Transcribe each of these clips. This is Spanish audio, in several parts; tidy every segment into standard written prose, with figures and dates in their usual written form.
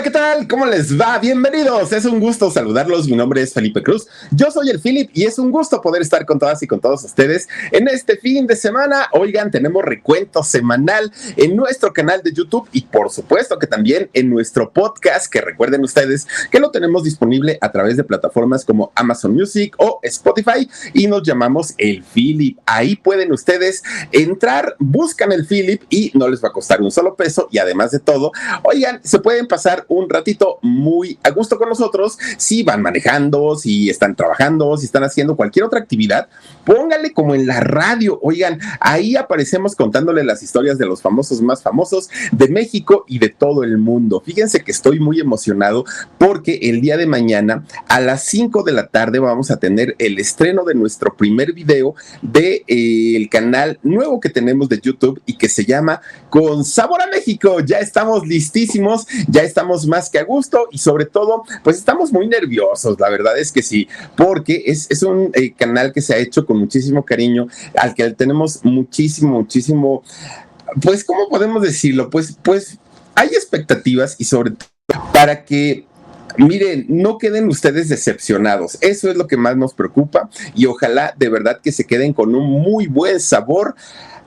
¿qué tal? ¿Cómo les va? Bienvenidos. Es un gusto saludarlos. Mi nombre es Felipe Cruz. Yo soy el Philip y es un gusto poder estar con todas y con todos ustedes en este fin de semana. Oigan, tenemos recuento semanal en nuestro canal de YouTube y por supuesto que también en nuestro podcast, que recuerden ustedes que lo tenemos disponible a través de plataformas como Amazon Music o Spotify y nos llamamos El Philip. Ahí pueden ustedes entrar, buscan El Philip y no les va a costar un solo peso y además de todo, oigan, se pueden pasar un ratito muy a gusto con nosotros si van manejando, si están trabajando, si están haciendo cualquier otra actividad, póngale como en la radio. Oigan, ahí aparecemos contándole las historias de los famosos más famosos de México y de todo el mundo. Fíjense que estoy muy emocionado porque el día de mañana a las 5 de la tarde vamos a tener el estreno de nuestro primer video de el canal nuevo que tenemos de YouTube y que se llama Con Sabor a México. Ya estamos listísimos, ya estamos más que a gusto y sobre todo, pues estamos muy nerviosos, la verdad es que sí, porque es un canal que se ha hecho con muchísimo cariño, al que tenemos muchísimo, pues, ¿cómo podemos decirlo? Pues hay expectativas y sobre todo para que miren, no queden ustedes decepcionados. Eso es lo que más nos preocupa y ojalá de verdad que se queden con un muy buen sabor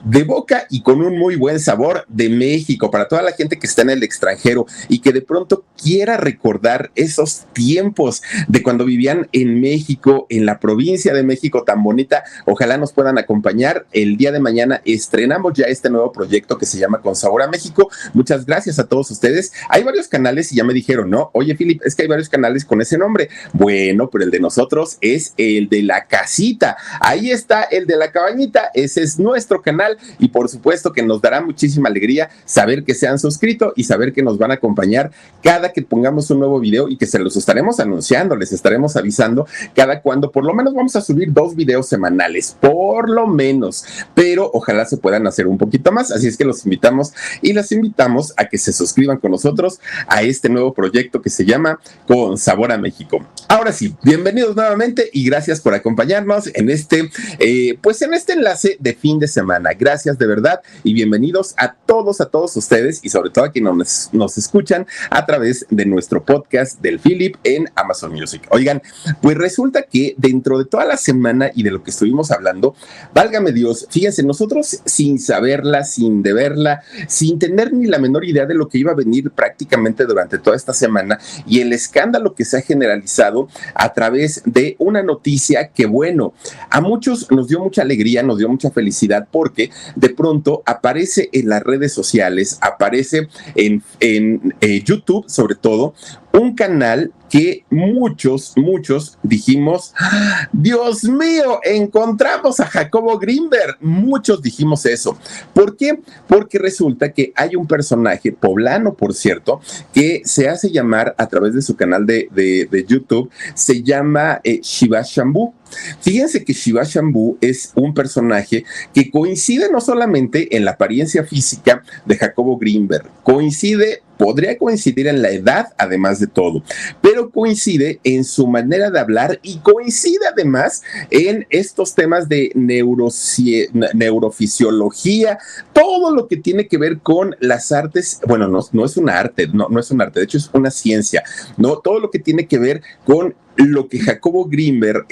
de boca y con un muy buen sabor de México, para toda la gente que está en el extranjero y que de pronto quiera recordar esos tiempos de cuando vivían en México, en la provincia de México tan bonita. Ojalá nos puedan acompañar. El día de mañana estrenamos ya este nuevo proyecto que se llama Con Sabor a México. Muchas gracias a todos ustedes. Hay varios canales y ya me dijeron, ¿no? Oye, Philip, es que hay varios canales con ese nombre. Bueno, pero el de nosotros es el de la casita. Ahí está el de la cabañita. Ese es nuestro canal. Y por supuesto que nos dará muchísima alegría saber que se han suscrito y saber que nos van a acompañar cada que pongamos un nuevo video y que se los estaremos anunciando, les estaremos avisando cada cuando. Por lo menos vamos a subir 2 videos semanales, por lo menos, pero ojalá se puedan hacer un poquito más, así es que los invitamos y las invitamos a que se suscriban con nosotros a este nuevo proyecto que se llama Con Sabor a México. Ahora sí, bienvenidos nuevamente y gracias por acompañarnos en este enlace de fin de semana. Gracias de verdad y bienvenidos a todos ustedes y sobre todo a quienes nos escuchan a través de nuestro podcast del Philip en Amazon Music. Oigan, pues resulta que dentro de toda la semana y de lo que estuvimos hablando, válgame Dios, fíjense, nosotros sin saberla, sin deberla, sin tener ni la menor idea de lo que iba a venir prácticamente durante toda esta semana y el escándalo que se ha generalizado a través de una noticia que, bueno, a muchos nos dio mucha alegría, nos dio mucha felicidad porque de pronto aparece en las redes sociales, aparece en YouTube sobre todo, un canal que muchos dijimos, Dios mío, encontramos a Jacobo Greenberg. Muchos dijimos eso. ¿Por qué? Porque resulta que hay un personaje poblano, por cierto, que se hace llamar a través de su canal de YouTube, se llama Shiva Shambhu. Fíjense que Shiva Shambhu es un personaje que coincide no solamente en la apariencia física de Jacobo Greenberg, podría coincidir en la edad, además de todo, pero coincide en su manera de hablar y coincide además en estos temas de neurofisiología, todo lo que tiene que ver con las artes. Bueno, no es una arte, no es un arte, de hecho es una ciencia, ¿no? Todo lo que tiene que ver con lo que Jacobo Greenberg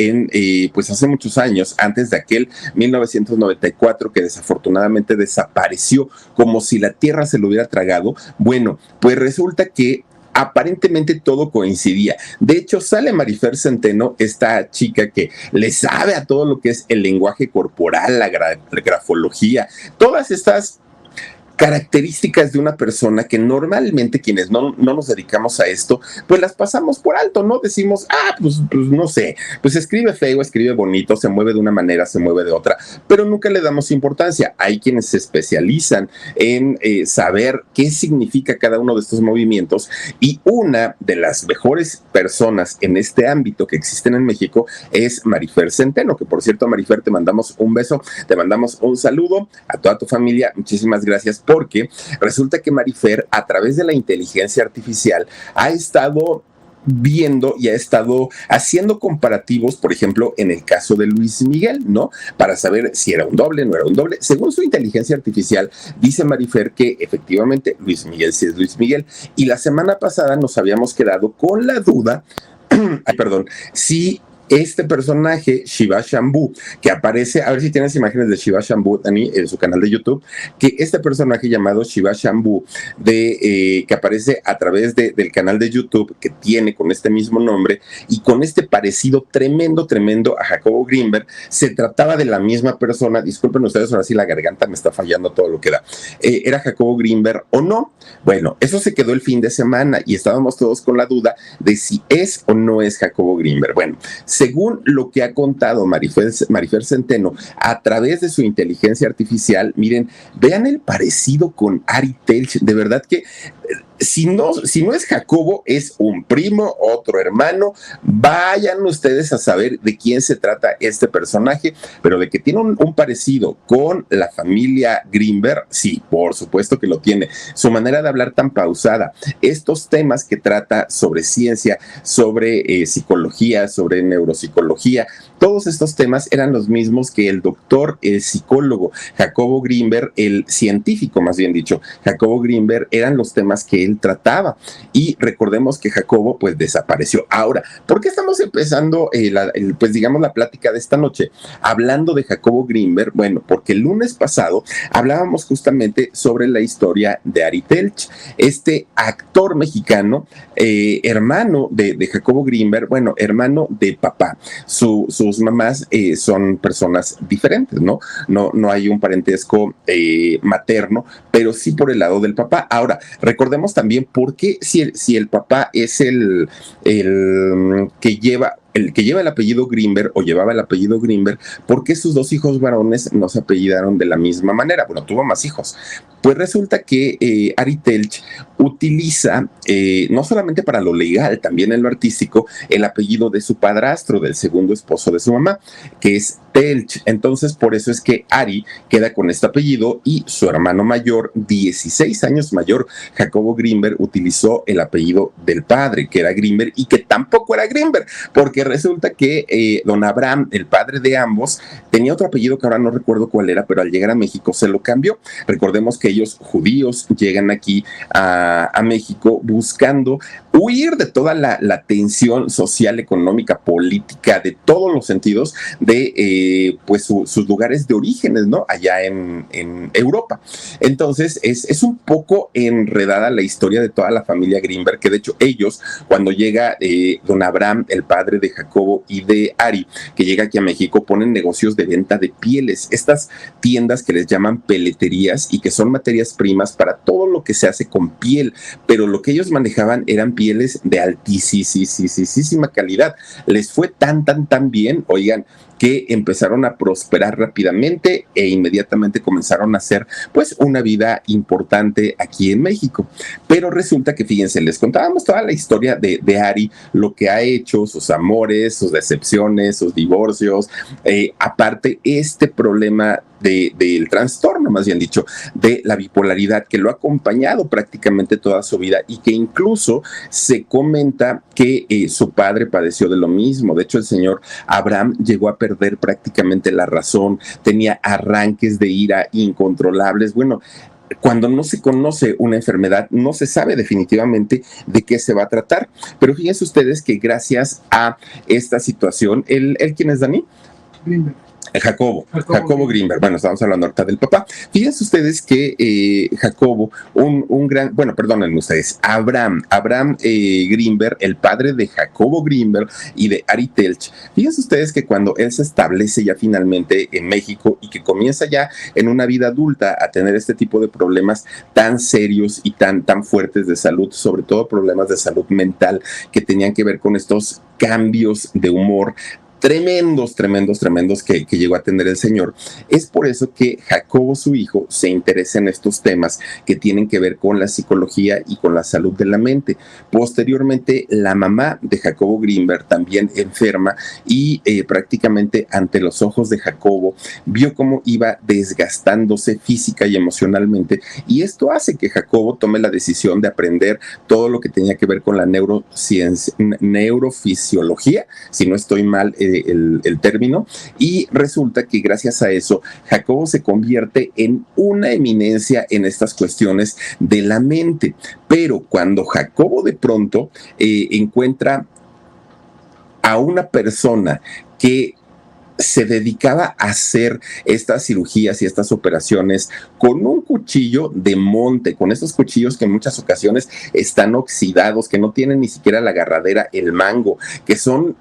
pues hace muchos años, antes de aquel 1994 que desafortunadamente desapareció como si la tierra se lo hubiera tragado, bueno, pues resulta que aparentemente todo coincidía. De hecho, sale Marifer Centeno, esta chica que le sabe a todo lo que es el lenguaje corporal, la grafología, todas estas características de una persona que normalmente quienes no nos dedicamos a esto, pues las pasamos por alto, ¿no? Decimos, pues no sé, pues escribe feo, escribe bonito, se mueve de una manera, se mueve de otra, pero nunca le damos importancia. Hay quienes se especializan en saber qué significa cada uno de estos movimientos y una de las mejores personas en este ámbito que existen en México es Marifer Centeno, que por cierto, Marifer, te mandamos un beso, te mandamos un saludo a toda tu familia, muchísimas gracias porque resulta que Marifer, a través de la inteligencia artificial, ha estado viendo y ha estado haciendo comparativos, por ejemplo, en el caso de Luis Miguel, ¿no? Para saber si era un doble, no era un doble. Según su inteligencia artificial, dice Marifer que efectivamente Luis Miguel sí es Luis Miguel. Y la semana pasada nos habíamos quedado con la duda, ay, perdón, si este personaje, Shiva Shambhu, que aparece, a ver si tienes imágenes de Shiva Shambhu, Dani, en su canal de YouTube, que este personaje llamado Shiva Shambhu, que aparece a través del canal de YouTube que tiene con este mismo nombre y con este parecido tremendo, tremendo a Jacobo Greenberg, se trataba de la misma persona. Disculpen ustedes, ahora sí la garganta me está fallando todo lo que da. ¿Era Jacobo Greenberg o no? Bueno, eso se quedó el fin de semana y estábamos todos con la duda de si es o no es Jacobo Greenberg. Bueno, según lo que ha contado Marifer Centeno a través de su inteligencia artificial, miren, vean el parecido con Ari Telch. De verdad que si no es Jacobo, es un primo, otro hermano. Vayan ustedes a saber de quién se trata este personaje, pero de que tiene un parecido con la familia Greenberg, sí, por supuesto que lo tiene. Su manera de hablar tan pausada, estos temas que trata sobre ciencia, sobre psicología, sobre neuropsicología, todos estos temas eran los mismos que el doctor, el psicólogo Jacobo Greenberg, el científico más bien dicho, Jacobo Greenberg, eran los temas que él trataba. Y recordemos que Jacobo pues desapareció. Ahora, ¿por qué estamos empezando pues digamos la plática de esta noche hablando de Jacobo Greenberg? Bueno, porque el lunes pasado hablábamos justamente sobre la historia de Ari Telch, este actor mexicano, hermano de Jacobo Greenberg, bueno, hermano de papá. Sus mamás son personas diferentes, ¿no? No hay un parentesco materno, pero sí por el lado del papá. Ahora, recordemos también por qué si el papá es el que lleva el apellido Greenberg o llevaba el apellido Greenberg, ¿por qué sus dos hijos varones no se apellidaron de la misma manera? Bueno, tuvo más hijos. Pues resulta que Ari Telch utiliza, no solamente para lo legal, también en lo artístico, el apellido de su padrastro, del segundo esposo de su mamá, que es Telch. Entonces, por eso es que Ari queda con este apellido y su hermano mayor, 16 años mayor, Jacobo Greenberg, utilizó el apellido del padre, que era Greenberg, y que tampoco era Greenberg, porque resulta que don Abraham, el padre de ambos, tenía otro apellido que ahora no recuerdo cuál era, pero al llegar a México se lo cambió. Recordemos que ellos, judíos, llegan aquí a México buscando huir de toda la tensión social, económica, política, de todos los sentidos de pues sus lugares de orígenes, ¿no? Allá en Europa. Entonces es un poco enredada la historia de toda la familia Greenberg, que de hecho ellos, cuando llega don Abraham, el padre de Jacobo y de Ari, que llega aquí a México, ponen negocios de venta de pieles, estas tiendas que les llaman peleterías y que son materias primas para todo lo que se hace con piel, pero lo que ellos manejaban eran pieles de altísima calidad. Les fue tan bien, oigan, que empezaron a prosperar rápidamente e inmediatamente comenzaron a hacer pues una vida importante aquí en México. Pero resulta que, fíjense, les contábamos toda la historia de Ari, lo que ha hecho, sus amores, sus decepciones, sus divorcios, aparte este problema del trastorno, más bien dicho, de la bipolaridad que lo ha acompañado prácticamente toda su vida y que incluso se comenta que su padre padeció de lo mismo. De hecho, el señor Abraham llegó a perder prácticamente la razón, tenía arranques de ira incontrolables. Bueno, cuando no se conoce una enfermedad, no se sabe definitivamente de qué se va a tratar. Pero fíjense ustedes que gracias a esta situación, ¿él quién es, Dani? Jacobo Greenberg. Bueno, estamos hablando ahorita del papá. Fíjense ustedes que Jacobo, un gran, bueno, perdónenme ustedes, Abraham Greenberg, el padre de Jacobo Greenberg y de Ari Telch, fíjense ustedes que cuando él se establece ya finalmente en México y que comienza ya en una vida adulta a tener este tipo de problemas tan serios y tan fuertes de salud, sobre todo problemas de salud mental que tenían que ver con estos cambios de humor tremendos, tremendos, tremendos que llegó a tener el señor. Es por eso que Jacobo, su hijo, se interesa en estos temas que tienen que ver con la psicología y con la salud de la mente. Posteriormente, la mamá de Jacobo Greenberg también enferma y prácticamente ante los ojos de Jacobo vio cómo iba desgastándose física y emocionalmente, y esto hace que Jacobo tome la decisión de aprender todo lo que tenía que ver con la neurociencia, neurofisiología, si no estoy mal el término, y resulta que gracias a eso Jacobo se convierte en una eminencia en estas cuestiones de la mente. Pero cuando Jacobo de pronto encuentra a una persona que se dedicaba a hacer estas cirugías y estas operaciones con un cuchillo de monte, con esos cuchillos que en muchas ocasiones están oxidados, que no tienen ni siquiera la agarradera, el mango, que son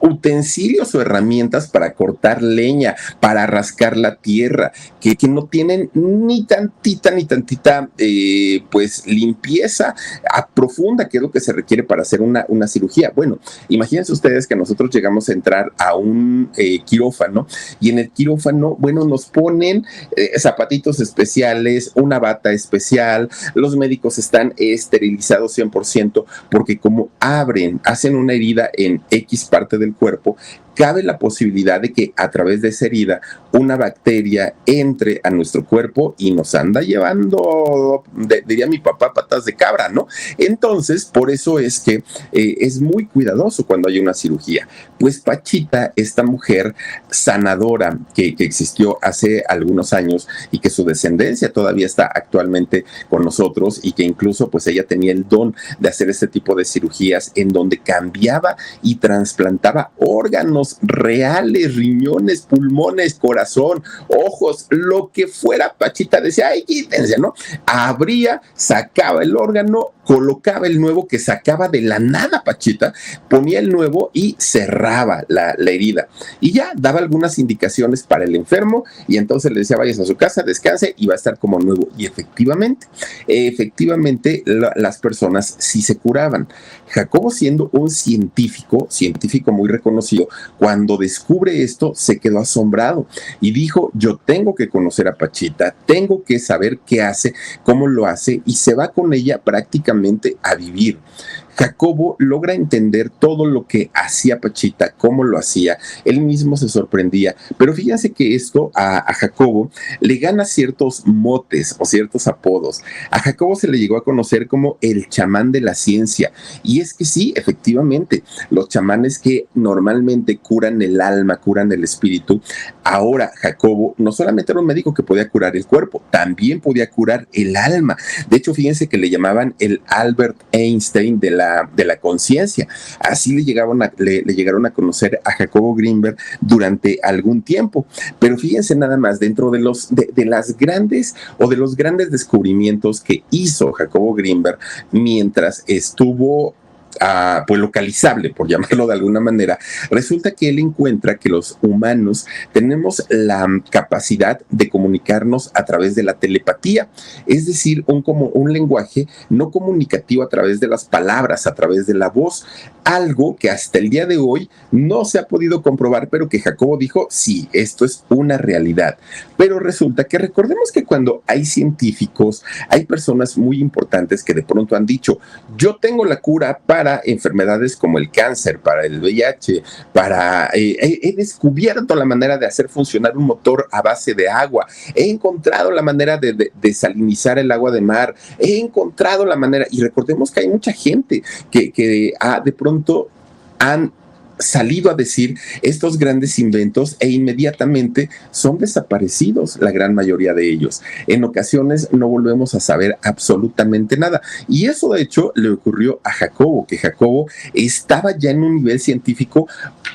utensilios o herramientas para cortar leña, para rascar la tierra, que no tienen ni tantita, pues limpieza profunda, que es lo que se requiere para hacer una cirugía. Bueno, imagínense ustedes que nosotros llegamos a entrar a un quirófano, y en el quirófano, bueno, nos ponen zapatitos especiales, una bata especial, los médicos están esterilizados 100%, porque como hacen una herida en X parte del cuerpo, cabe la posibilidad de que a través de esa herida una bacteria entre a nuestro cuerpo y nos anda llevando, diría mi papá, patas de cabra, ¿no? Entonces, por eso es que es muy cuidadoso cuando hay una cirugía. Pues Pachita, esta mujer sanadora que existió hace algunos años y que su descendencia todavía está actualmente con nosotros, y que incluso pues ella tenía el don de hacer este tipo de cirugías en donde cambiaba y trasplantaba órganos reales, riñones, pulmones, corazón, ojos, lo que fuera. Pachita decía, ay, quítense, ¿no? Abría, sacaba el órgano, colocaba el nuevo que sacaba de la nada. Pachita ponía el nuevo y cerraba la herida, y ya daba algunas indicaciones para el enfermo, y entonces le decía, vayas a su casa, descanse y va a estar como nuevo. Y efectivamente las personas sí se curaban. Jacobo, siendo un científico muy reconocido, cuando descubre esto se quedó asombrado y dijo, yo tengo que conocer a Pachita, tengo que saber qué hace, cómo lo hace, y se va con ella prácticamente a vivir. Jacobo logra entender todo lo que hacía Pachita, cómo lo hacía, él mismo se sorprendía, pero fíjense que esto a Jacobo le gana ciertos motes o ciertos apodos. A Jacobo se le llegó a conocer como el chamán de la ciencia, y es que sí, efectivamente, los chamanes que normalmente curan el alma, curan el espíritu, ahora Jacobo no solamente era un médico que podía curar el cuerpo, también podía curar el alma. De hecho, fíjense que le llamaban el Albert Einstein de la conciencia. Así le llegaron a conocer a Jacobo Greenberg durante algún tiempo. Pero fíjense nada más, dentro de las grandes o de los grandes descubrimientos que hizo Jacobo Greenberg mientras estuvo pues localizable, por llamarlo de alguna manera, resulta que él encuentra que los humanos tenemos la capacidad de comunicarnos a través de la telepatía, es decir, como un lenguaje no comunicativo a través de las palabras, a través de la voz, algo que hasta el día de hoy no se ha podido comprobar, pero que Jacobo dijo, sí, esto es una realidad. Pero resulta que recordemos que cuando hay científicos, hay personas muy importantes que de pronto han dicho, yo tengo la cura para enfermedades como el cáncer, para el VIH, he descubierto la manera de hacer funcionar un motor a base de agua, he encontrado la manera de desalinizar el agua de mar, he encontrado la manera, y recordemos que hay mucha gente que de pronto han salido a decir estos grandes inventos e inmediatamente son desaparecidos la gran mayoría de ellos. En ocasiones no volvemos a saber absolutamente nada, y eso de hecho le ocurrió a Jacobo, que Jacobo estaba ya en un nivel científico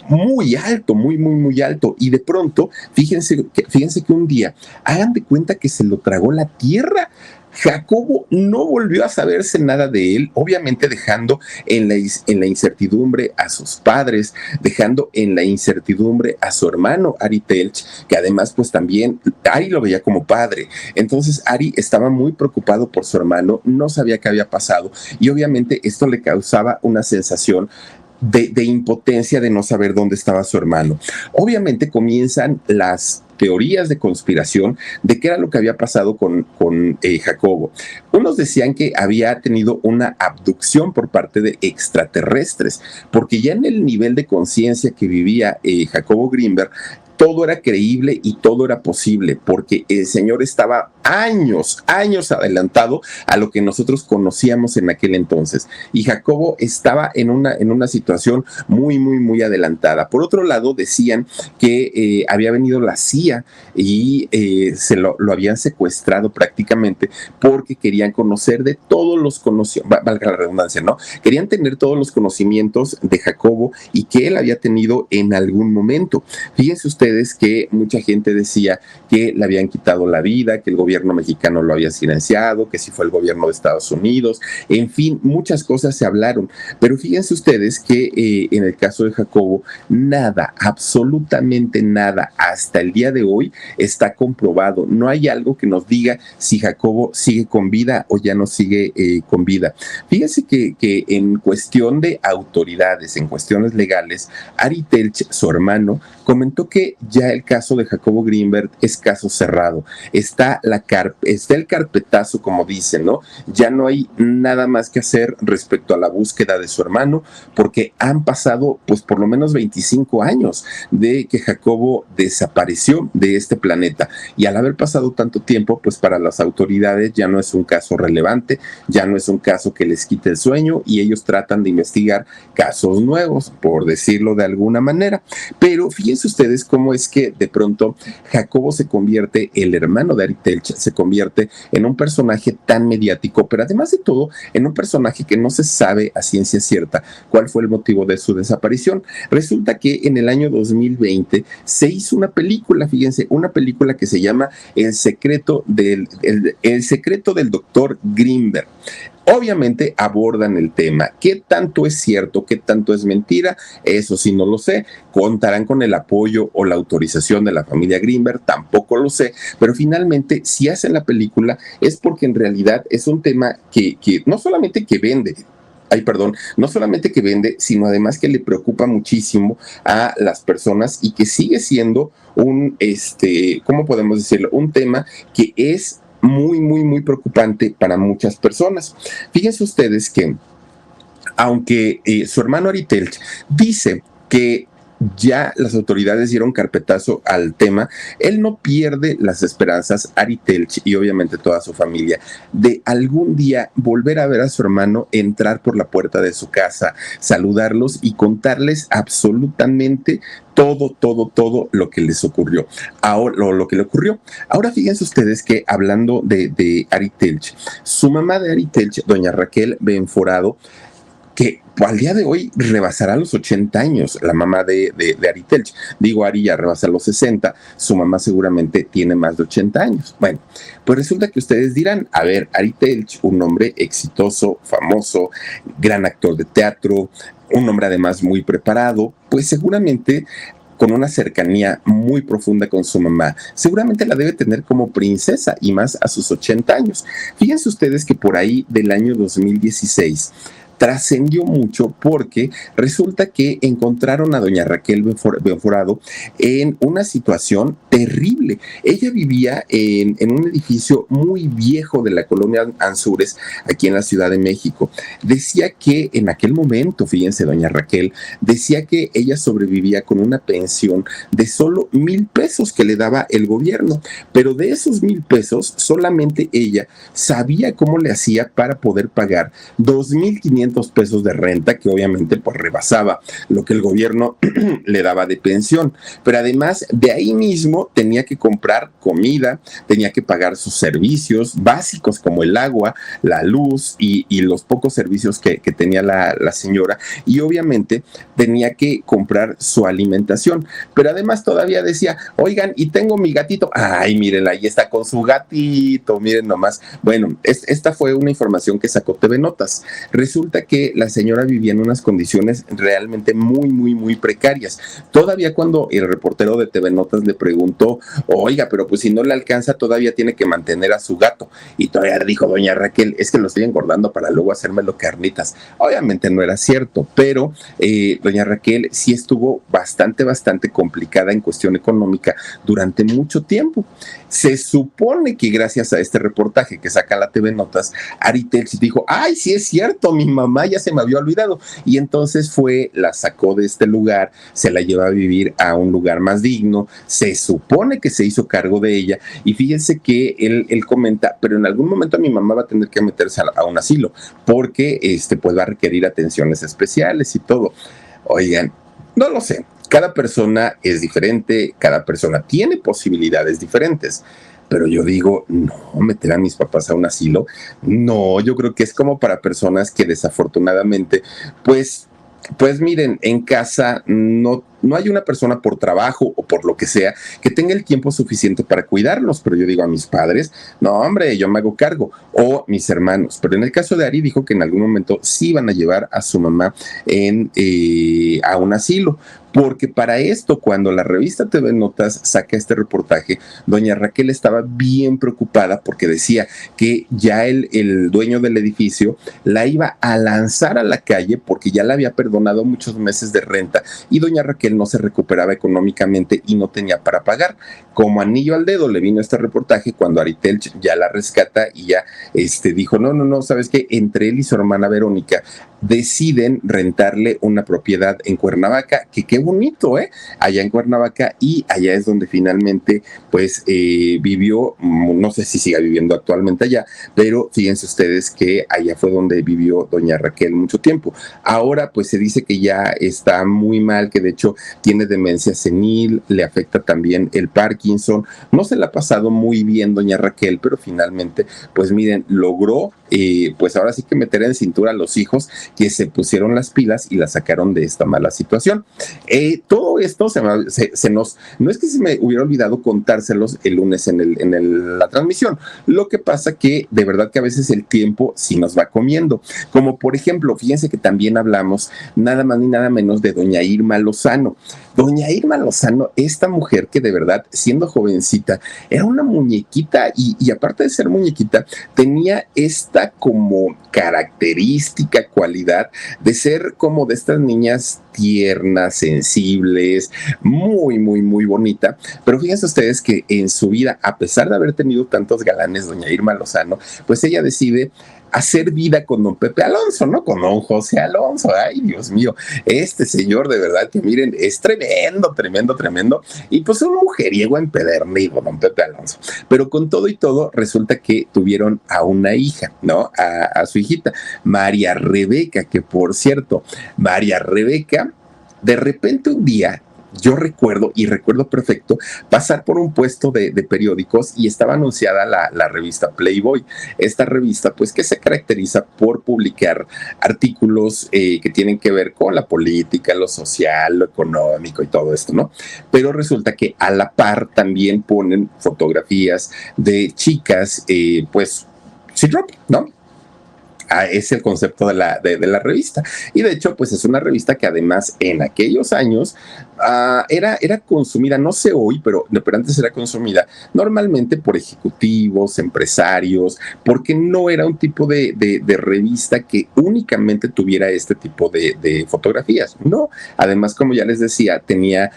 muy alto, muy alto, y de pronto fíjense que un día hagan de cuenta que se lo tragó la tierra. Jacobo no volvió a saberse nada de él, obviamente dejando en la incertidumbre a sus padres, dejando en la incertidumbre a su hermano Ari Telch, que además pues también Ari lo veía como padre. Entonces Ari estaba muy preocupado por su hermano, no sabía qué había pasado, y obviamente esto le causaba una sensación de impotencia de no saber dónde estaba su hermano. Obviamente comienzan las teorías de conspiración de qué era lo que había pasado con Jacobo. Unos decían que había tenido una abducción por parte de extraterrestres, porque ya en el nivel de conciencia que vivía Jacobo Greenberg, todo era creíble y todo era posible, porque el señor estaba años adelantado a lo que nosotros conocíamos en aquel entonces. Y Jacobo estaba en una situación muy adelantada. Por otro lado, decían que había venido la CIA y se lo habían secuestrado prácticamente porque querían conocer de todos los conocimientos, valga la redundancia, ¿no? Querían tener todos los conocimientos de Jacobo y que él había tenido en algún momento. Fíjense ustedes que mucha gente decía que le habían quitado la vida, que el gobierno mexicano lo había silenciado, que si fue el gobierno de Estados Unidos, en fin, muchas cosas se hablaron. Pero fíjense ustedes que en el caso de Jacobo, nada, absolutamente nada, hasta el día de hoy está comprobado. No hay algo que nos diga si Jacobo sigue con vida o ya no sigue con vida. Fíjense que en cuestión de autoridades, en cuestiones legales, Ari Telch, su hermano, comentó que ya el caso de Jacobo Greenberg es caso cerrado. Está el carpetazo, como dicen, ¿no? Ya no hay nada más que hacer respecto a la búsqueda de su hermano, porque han pasado, pues, por lo menos 25 años de que Jacobo desapareció de este planeta. Y al haber pasado tanto tiempo, pues para las autoridades ya no es un caso relevante, ya no es un caso que les quite el sueño y ellos tratan de investigar casos nuevos, por decirlo de alguna manera. Pero fíjense ustedes cómo es que de pronto Jacobo se convierte, el hermano de Ari Telch, se convierte en un personaje tan mediático, pero además de todo, en un personaje que no se sabe a ciencia cierta cuál fue el motivo de su desaparición. Resulta que en el año 2020 se hizo una película, fíjense, una película que se llama El secreto del doctor Greenberg. Obviamente abordan el tema. ¿Qué tanto es cierto? ¿Qué tanto es mentira? Eso sí no lo sé. ¿Contarán con el apoyo o la autorización de la familia Greenberg? Tampoco lo sé. Pero finalmente, si hacen la película, es porque en realidad es un tema que no solamente que vende, no solamente que vende, sino además que le preocupa muchísimo a las personas y que sigue siendo ¿cómo podemos decirlo? Un tema que es muy preocupante para muchas personas. Fíjense ustedes que, aunque su hermano Ari Telch dice que ya las autoridades dieron carpetazo al tema, él no pierde las esperanzas, Ari Telch y obviamente toda su familia, de algún día volver a ver a su hermano entrar por la puerta de su casa, saludarlos y contarles absolutamente todo lo que les ocurrió, lo que le ocurrió. Ahora fíjense ustedes que hablando de Ari Telch, su mamá de Ari Telch, doña Raquel Benforado, que al día de hoy rebasará los 80 años, la mamá de Ari Telch. Digo, Ari ya rebasa los 60, su mamá seguramente tiene más de 80 años. Bueno, pues resulta que ustedes dirán, a ver, Ari Telch, un hombre exitoso, famoso, gran actor de teatro, un hombre además muy preparado, pues seguramente con una cercanía muy profunda con su mamá, seguramente la debe tener como princesa y más a sus 80 años. Fíjense ustedes que por ahí del año 2016 trascendió mucho porque resulta que encontraron a doña Raquel Benforado en una situación terrible. Ella vivía en un edificio muy viejo de la colonia Anzures, aquí en la Ciudad de México. Decía que en aquel momento, fíjense, doña Raquel, decía que ella sobrevivía con una pensión de solo 1,000 pesos que le daba el gobierno, pero de esos 1,000 pesos solamente ella sabía cómo le hacía para poder pagar 2,500 pesos de renta, que obviamente pues rebasaba lo que el gobierno le daba de pensión, pero además de ahí mismo tenía que comprar comida, tenía que pagar sus servicios básicos como el agua, la luz y los pocos servicios que tenía la señora, y obviamente tenía que comprar su alimentación, pero además todavía decía, oigan, y tengo mi gatito, ay, miren, ahí está con su gatito, miren nomás. Bueno, esta fue una información que sacó TV Notas. Resulta que la señora vivía en unas condiciones realmente muy precarias. Todavía cuando el reportero de TV Notas le pregunta preguntó, oiga, pero pues si no le alcanza todavía tiene que mantener a su gato. Y todavía dijo doña Raquel, es que lo estoy engordando para luego hacérmelo carnitas. Obviamente no era cierto, pero doña Raquel sí estuvo bastante complicada en cuestión económica durante mucho tiempo. Se supone que gracias a este reportaje que saca la TV Notas, Ari Telch dijo, ay, sí es cierto, mi mamá ya se me había olvidado. Y entonces fue, la sacó de este lugar, se la llevó a vivir a un lugar más digno, se supone que se hizo cargo de ella. Y fíjense que él comenta, pero en algún momento mi mamá va a tener que meterse a un asilo, porque pues va a requerir atenciones especiales y todo. Oigan, no lo sé. Cada persona es diferente, cada persona tiene posibilidades diferentes. Pero yo digo, no, meter a mis papás a un asilo, no, yo creo que es como para personas que desafortunadamente, pues miren, en casa no hay una persona por trabajo o por lo que sea que tenga el tiempo suficiente para cuidarlos, pero yo digo a mis padres, no hombre, yo me hago cargo, o mis hermanos, pero en el caso de Ari dijo que en algún momento sí iban a llevar a su mamá a un asilo, porque para esto, cuando la revista TV Notas saca este reportaje, doña Raquel estaba bien preocupada porque decía que ya el dueño del edificio la iba a lanzar a la calle porque ya la había perdonado muchos meses de renta y doña Raquel no se recuperaba económicamente y no tenía para pagar. Como anillo al dedo le vino este reportaje cuando Ari Telch ya la rescata y ya dijo, no, ¿sabes qué? Entre él y su hermana Verónica deciden rentarle una propiedad en Cuernavaca, que qué bonito, allá en Cuernavaca, y allá es donde finalmente pues vivió, no sé si siga viviendo actualmente allá, pero fíjense ustedes que allá fue donde vivió doña Raquel mucho tiempo. Ahora pues se dice que ya está muy mal, que de hecho tiene demencia senil, le afecta también el Parkinson, no se la ha pasado muy bien doña Raquel, pero finalmente pues miren, logró pues ahora sí que meter en cintura a los hijos que se pusieron las pilas y la sacaron de esta mala situación. Todo esto se nos, no es que se me hubiera olvidado contárselos el lunes en la transmisión, lo que pasa que de verdad que a veces el tiempo sí nos va comiendo, como por ejemplo, fíjense que también hablamos nada más ni nada menos de doña Irma Lozano. Doña Irma Lozano, esta mujer que de verdad, siendo jovencita, era una muñequita y aparte de ser muñequita, tenía esta como característica cualidad de ser como de estas niñas tiernas, sensibles, muy bonita. Pero fíjense ustedes que en su vida, a pesar de haber tenido tantos galanes, doña Irma Lozano, pues ella decide hacer vida con don Pepe Alonso, ¿no? Con don José Alonso. Ay, Dios mío, este señor de verdad que miren, es tremendo. Y pues un mujeriego empedernido, don Pepe Alonso. Pero con todo y todo, resulta que tuvieron a una hija, ¿no? A su hijita, María Rebeca, que por cierto, María Rebeca, de repente un día, yo recuerdo perfecto pasar por un puesto de periódicos y estaba anunciada la revista Playboy. Esta revista, pues, que se caracteriza por publicar artículos que tienen que ver con la política, lo social, lo económico y todo esto, ¿no? Pero resulta que a la par también ponen fotografías de chicas, pues, sin ropa, ¿no? Es el concepto de la revista. Y de hecho, pues es una revista que además en aquellos años era consumida, no sé hoy, pero antes era consumida normalmente por ejecutivos, empresarios, porque no era un tipo de revista que únicamente tuviera este tipo de fotografías. No, además, como ya les decía, tenía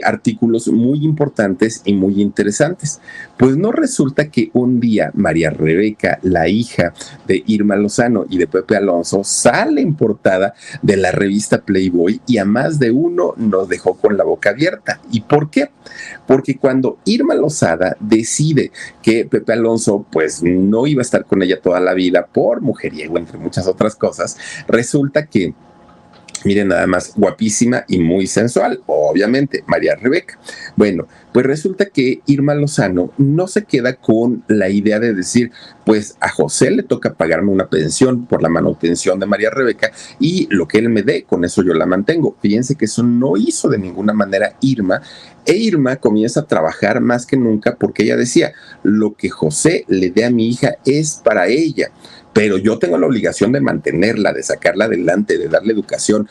artículos muy importantes y muy interesantes. Pues no resulta que un día María Rebeca, la hija de Irma Lozano y de Pepe Alonso, sale en portada de la revista Playboy y a más de uno nos dejó con la boca abierta. ¿Y por qué? Porque cuando Irma Lozada decide que Pepe Alonso pues no iba a estar con ella toda la vida por mujeriego, entre muchas otras cosas, resulta que miren nada más, guapísima y muy sensual, obviamente, María Rebeca. Bueno, pues resulta que Irma Lozano no se queda con la idea de decir, pues a José le toca pagarme una pensión por la manutención de María Rebeca y lo que él me dé, con eso yo la mantengo. Fíjense que eso no hizo de ninguna manera Irma, e Irma comienza a trabajar más que nunca porque ella decía, lo que José le dé a mi hija es para ella, pero yo tengo la obligación de mantenerla, de sacarla adelante, de darle educación.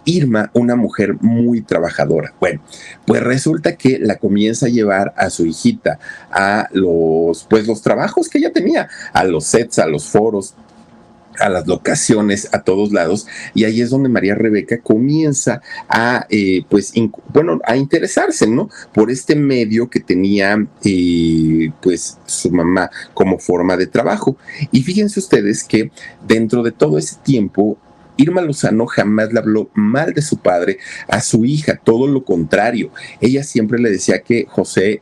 Irma, una mujer muy trabajadora. Bueno, pues resulta que la comienza a llevar a su hijita a los trabajos que ella tenía, a los sets, a los foros, a las locaciones, a todos lados, y ahí es donde María Rebeca comienza a, a interesarse, ¿no? Por este medio que tenía, pues, su mamá como forma de trabajo. Y fíjense ustedes que dentro de todo ese tiempo, Irma Lozano jamás le habló mal de su padre a su hija, todo lo contrario. Ella siempre le decía que José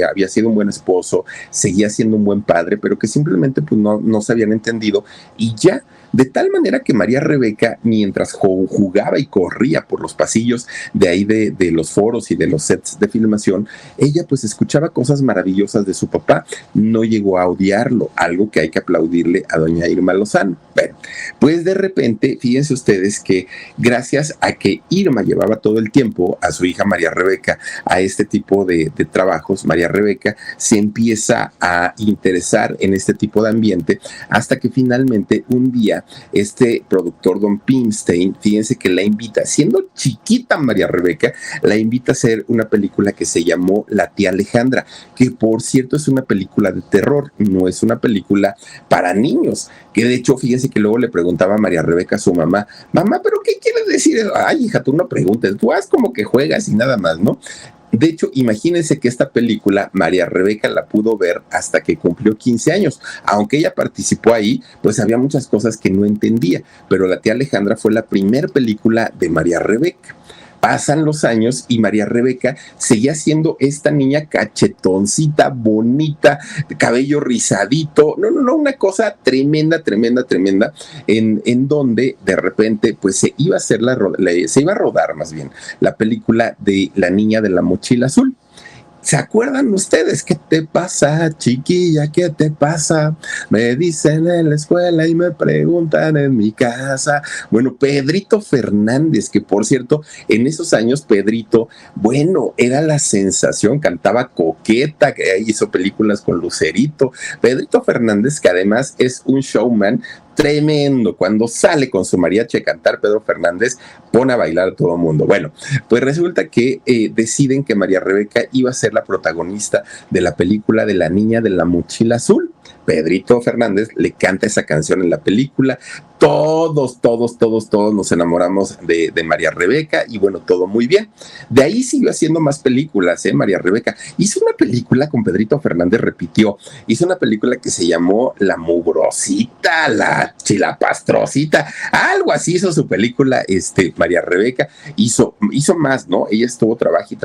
había sido un buen esposo, seguía siendo un buen padre, pero que simplemente pues, no se habían entendido y ya. De tal manera que María Rebeca, mientras jugaba y corría por los pasillos de ahí de los foros y de los sets de filmación, ella pues escuchaba cosas maravillosas de su papá, no llegó a odiarlo, algo que hay que aplaudirle a doña Irma Lozano. Bueno, pues de repente, fíjense ustedes que gracias a que Irma llevaba todo el tiempo a su hija María Rebeca a este tipo de trabajos, María Rebeca se empieza a interesar en este tipo de ambiente hasta que finalmente un día este productor Don Pimstein, fíjense que la invita, siendo chiquita María Rebeca, la invita a hacer una película que se llamó La tía Alejandra, que por cierto es una película de terror, no es una película para niños, que de hecho fíjense que luego le preguntaba a María Rebeca a su mamá, ¿pero qué quieres decir? Ay, hija, tú no preguntes, tú haz como que juegas y nada más, ¿no? De hecho, imagínense que esta película María Rebeca la pudo ver hasta que cumplió 15 años. Aunque ella participó ahí, pues había muchas cosas que no entendía, pero La tía Alejandra fue la primera película de María Rebeca. Pasan los años y María Rebeca seguía siendo esta niña cachetoncita, bonita, cabello rizadito, no, una cosa tremenda, en donde de repente pues se iba a rodar más bien la película de La niña de la mochila azul. ¿Se acuerdan ustedes? ¿Qué te pasa, chiquilla? ¿Qué te pasa? Me dicen en la escuela y me preguntan en mi casa. Bueno, Pedrito Fernández, que por cierto, en esos años Pedrito, bueno, era la sensación, cantaba Coqueta, que hizo películas con Lucerito. Pedrito Fernández, que además es un showman tremendo. Cuando sale con su mariachi a cantar, Pedro Fernández pone a bailar a todo el mundo. Bueno, pues resulta que deciden que María Rebeca iba a ser la protagonista de la película de La niña de la mochila azul. Pedrito Fernández le canta esa canción en la película. Todos nos enamoramos de María Rebeca y bueno, todo muy bien. De ahí siguió haciendo más películas, María Rebeca. Hizo una película con Pedrito Fernández, repitió. Hizo una película que se llamó La Mugrosita, La Chilapastrosita, algo así hizo su película, María Rebeca. Hizo más, ¿no? Ella estuvo trabaje.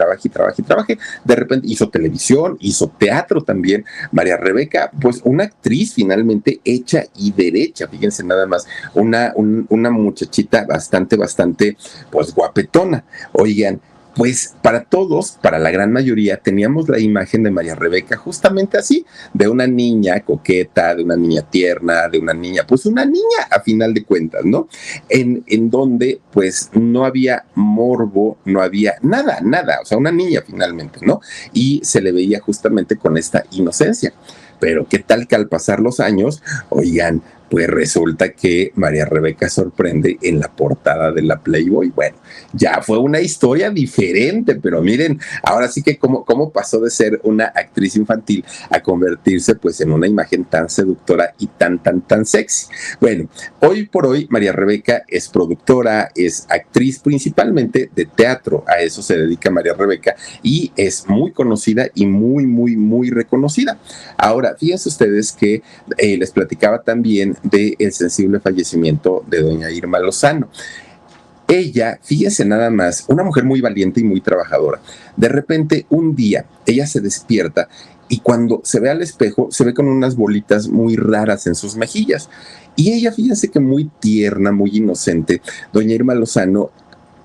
De repente hizo televisión, hizo teatro también. María Rebeca, pues una actriz finalmente hecha y derecha, fíjense nada más, una muchachita bastante, pues guapetona. Oigan, pues para todos, para la gran mayoría, teníamos la imagen de María Rebeca justamente así, de una niña coqueta, de una niña tierna, de una niña, pues una niña a final de cuentas, ¿no? En donde pues no había morbo, no había nada, o sea, una niña finalmente, ¿no? Y se le veía justamente con esta inocencia. Pero qué tal que al pasar los años, oigan, pues resulta que María Rebeca sorprende en la portada de la Playboy. Bueno, ya fue una historia diferente, pero miren, ahora sí que cómo pasó de ser una actriz infantil a convertirse pues en una imagen tan seductora y tan sexy. Bueno, hoy por hoy María Rebeca es productora, es actriz principalmente de teatro, a eso se dedica María Rebeca y es muy conocida y muy reconocida. Ahora, fíjense ustedes que les platicaba también del sensible fallecimiento de doña Irma Lozano. Ella, fíjense nada más, una mujer muy valiente y muy trabajadora. De repente, un día, ella se despierta y cuando se ve al espejo, se ve con unas bolitas muy raras en sus mejillas. Y ella, fíjense que muy tierna, muy inocente, doña Irma Lozano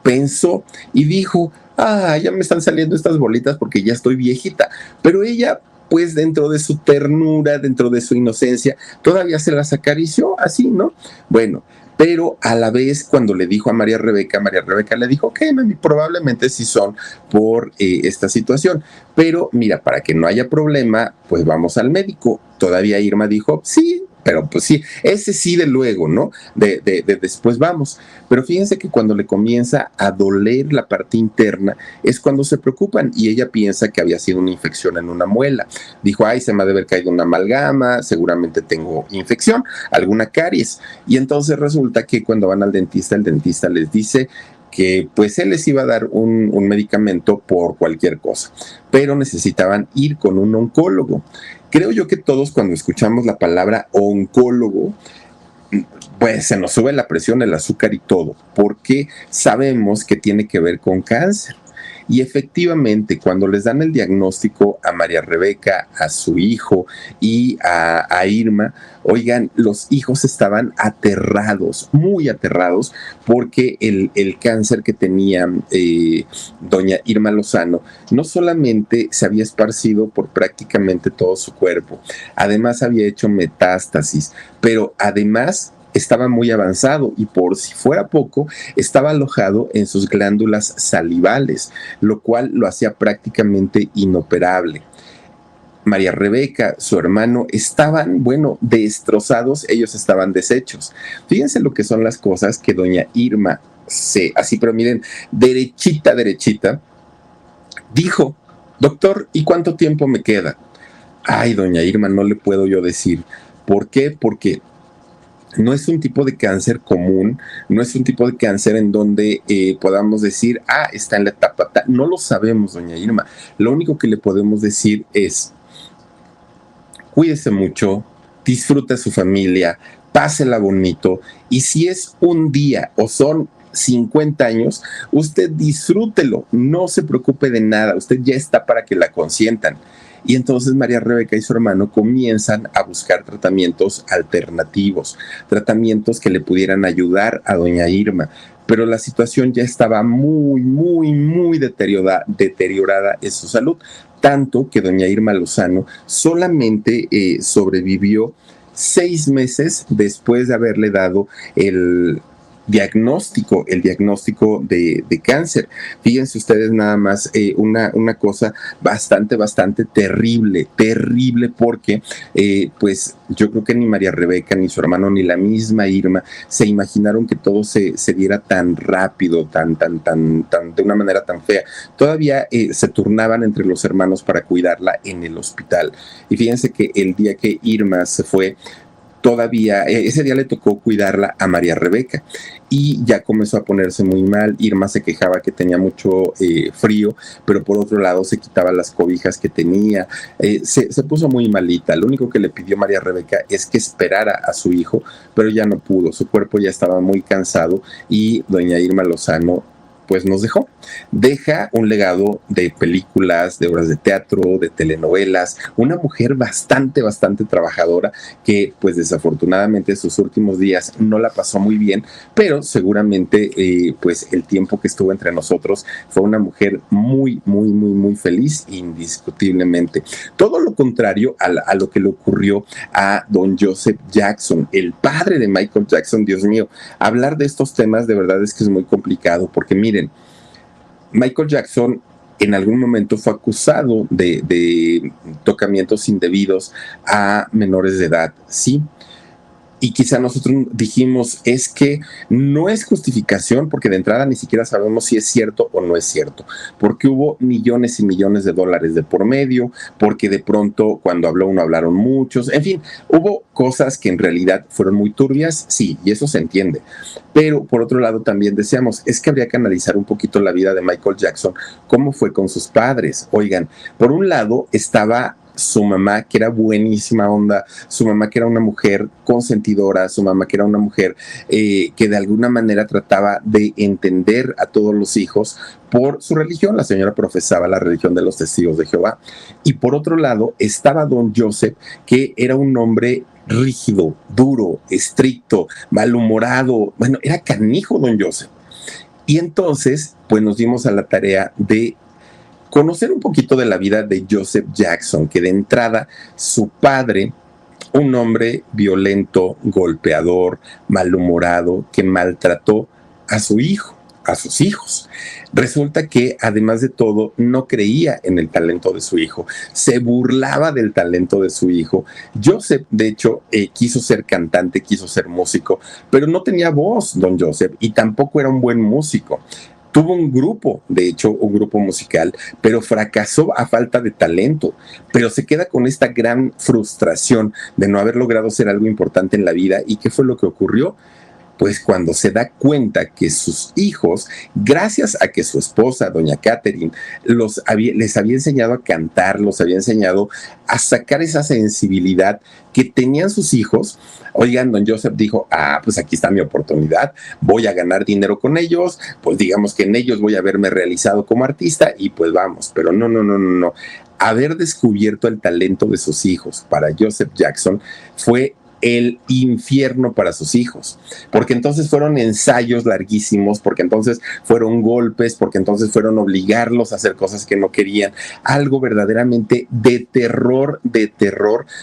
pensó y dijo, ya me están saliendo estas bolitas porque ya estoy viejita. Pero ella, pues dentro de su ternura, dentro de su inocencia, todavía se las acarició así, ¿no? Bueno, pero a la vez cuando le dijo a María Rebeca le dijo, ok, mami, probablemente sí son por esta situación, pero mira, para que no haya problema, pues vamos al médico. Todavía Irma dijo, sí, pero pues sí, ese sí de luego, ¿no? De después vamos. Pero fíjense que cuando le comienza a doler la parte interna es cuando se preocupan y ella piensa que había sido una infección en una muela. Dijo, ay, se me ha de haber caído una amalgama, seguramente tengo infección, alguna caries. Y entonces resulta que cuando van al dentista, el dentista les dice que pues él les iba a dar un medicamento por cualquier cosa, pero necesitaban ir con un oncólogo. Creo yo que todos cuando escuchamos la palabra oncólogo, pues se nos sube la presión, el azúcar y todo, porque sabemos que tiene que ver con cáncer. Y efectivamente, cuando les dan el diagnóstico a María Rebeca, a su hijo y a Irma, oigan, los hijos estaban aterrados, muy aterrados, porque el cáncer que tenía doña Irma Lozano no solamente se había esparcido por prácticamente todo su cuerpo, además había hecho metástasis, pero además estaba muy avanzado y por si fuera poco, estaba alojado en sus glándulas salivales, lo cual lo hacía prácticamente inoperable. María Rebeca, su hermano, estaban, bueno, destrozados, ellos estaban deshechos. Fíjense lo que son las cosas que doña Irma, así, pero miren, derechita, derechita, dijo, doctor, ¿y cuánto tiempo me queda? Ay, doña Irma, no le puedo yo decir. ¿Por qué? Porque no es un tipo de cáncer común, no es un tipo de cáncer en donde podamos decir, está en la etapa, no lo sabemos, doña Irma. Lo único que le podemos decir es, cuídese mucho, disfrute a su familia, pásela bonito, y si es un día o son 50 años, usted disfrútelo, no se preocupe de nada, usted ya está para que la consientan. Y entonces María Rebeca y su hermano comienzan a buscar tratamientos alternativos, tratamientos que le pudieran ayudar a doña Irma. Pero la situación ya estaba muy, muy, muy deteriorada en su salud, tanto que doña Irma Lozano solamente sobrevivió 6 meses después de haberle dado el diagnóstico de cáncer. Fíjense ustedes nada más, una cosa bastante, bastante terrible, terrible, porque pues yo creo que ni María Rebeca, ni su hermano, ni la misma Irma se imaginaron que todo se diera tan rápido, tan, de una manera tan fea. Todavía se turnaban entre los hermanos para cuidarla en el hospital. Y fíjense que el día que Irma se fue, todavía ese día le tocó cuidarla a María Rebeca y ya comenzó a ponerse muy mal. Irma se quejaba que tenía mucho frío, pero por otro lado se quitaba las cobijas que tenía, se puso muy malita. Lo único que le pidió María Rebeca es que esperara a su hijo, pero ya no pudo, su cuerpo ya estaba muy cansado y doña Irma Lozano pues nos deja un legado de películas, de obras de teatro, de telenovelas, una mujer bastante, bastante trabajadora que pues desafortunadamente sus últimos días no la pasó muy bien, pero seguramente pues el tiempo que estuvo entre nosotros fue una mujer muy, muy, muy, muy feliz, indiscutiblemente. Todo lo contrario a lo que le ocurrió a don Joseph Jackson, el padre de Michael Jackson. Dios mío, hablar de estos temas de verdad es que es muy complicado, porque miren, Michael Jackson en algún momento fue acusado de tocamientos indebidos a menores de edad, ¿sí? Y quizá nosotros dijimos, es que no es justificación, porque de entrada ni siquiera sabemos si es cierto o no es cierto, porque hubo millones y millones de dólares de por medio, porque de pronto cuando habló uno hablaron muchos, en fin, hubo cosas que en realidad fueron muy turbias, sí, y eso se entiende. Pero por otro lado también decíamos, es que habría que analizar un poquito la vida de Michael Jackson, cómo fue con sus padres. Oigan, por un lado estaba su mamá, que era buenísima onda, su mamá que era una mujer consentidora, su mamá que era una mujer que de alguna manera trataba de entender a todos los hijos por su religión. La señora profesaba la religión de los testigos de Jehová. Y por otro lado estaba don Joseph, que era un hombre rígido, duro, estricto, malhumorado. Bueno, era canijo don Joseph. Y entonces, pues nos dimos a la tarea de conocer un poquito de la vida de Joseph Jackson, que de entrada su padre, un hombre violento, golpeador, malhumorado, que maltrató a su hijo. a sus hijos. Resulta que, además de todo, no creía en el talento de su hijo, se burlaba del talento de su hijo. Joseph, de hecho, quiso ser cantante, quiso ser músico, pero no tenía voz, don Joseph, y tampoco era un buen músico. Tuvo un grupo, de hecho, un grupo musical, pero fracasó a falta de talento. Pero se queda con esta gran frustración de no haber logrado ser algo importante en la vida. ¿Y qué fue lo que ocurrió? Pues cuando se da cuenta que sus hijos, gracias a que su esposa, doña Catherine, les había enseñado a cantar, los había enseñado a sacar esa sensibilidad que tenían sus hijos, oigan, don Joseph dijo, pues aquí está mi oportunidad, voy a ganar dinero con ellos, pues digamos que en ellos voy a verme realizado como artista y pues vamos, pero no. Haber descubierto el talento de sus hijos para Joseph Jackson fue el infierno para sus hijos, porque entonces fueron ensayos larguísimos, porque entonces fueron golpes, porque entonces fueron obligarlos a hacer cosas que no querían, algo verdaderamente de terror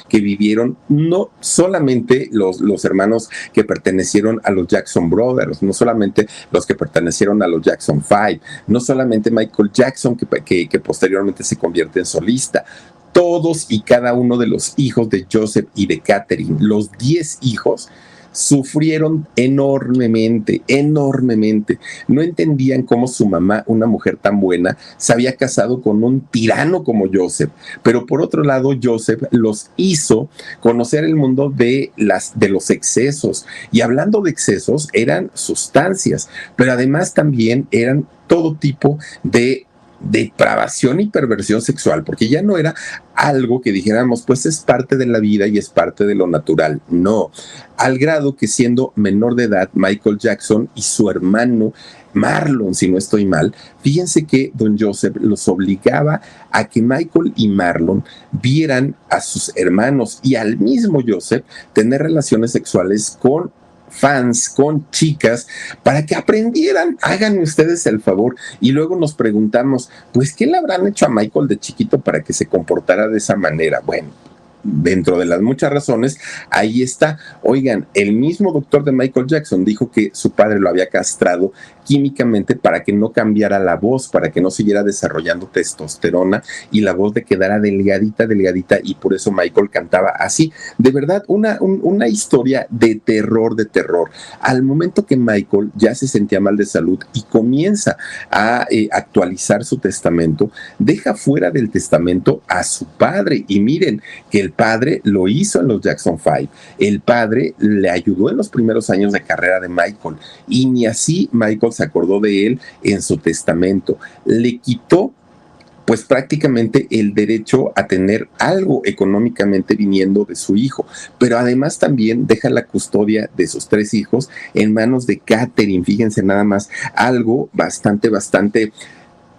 que vivieron no solamente los hermanos que pertenecieron a los Jackson Brothers, no solamente los que pertenecieron a los Jackson 5, no solamente Michael Jackson que posteriormente se convierte en solista. Todos y cada uno de los hijos de Joseph y de Catherine, los 10 hijos, sufrieron enormemente. No entendían cómo su mamá, una mujer tan buena, se había casado con un tirano como Joseph. Pero por otro lado, Joseph los hizo conocer el mundo de los excesos. Y hablando de excesos, eran sustancias, pero además también eran todo tipo de depravación y perversión sexual, porque ya no era algo que dijéramos, pues es parte de la vida y es parte de lo natural. No, al grado que siendo menor de edad, Michael Jackson y su hermano Marlon, si no estoy mal, fíjense que don Joseph los obligaba a que Michael y Marlon vieran a sus hermanos y al mismo Joseph tener relaciones sexuales con fans, con chicas, para que aprendieran. Hagan ustedes el favor. Y luego nos preguntamos, pues, ¿qué le habrán hecho a Michael de chiquito para que se comportara de esa manera? Bueno, dentro de las muchas razones, ahí está. Oigan, el mismo doctor de Michael Jackson dijo que su padre lo había castrado químicamente para que no cambiara la voz, para que no siguiera desarrollando testosterona y la voz le quedara delgadita y por eso Michael cantaba así. De verdad, una historia de terror. Al momento que Michael ya se sentía mal de salud y comienza a actualizar su testamento, deja fuera del testamento a su padre y miren que el padre lo hizo en los Jackson 5. El padre le ayudó en los primeros años de carrera de Michael y ni así Michael se acordó de él en su testamento. Le quitó pues prácticamente el derecho a tener algo económicamente viniendo de su hijo, pero además también deja la custodia de sus 3 hijos en manos de Catherine. Fíjense nada más, algo bastante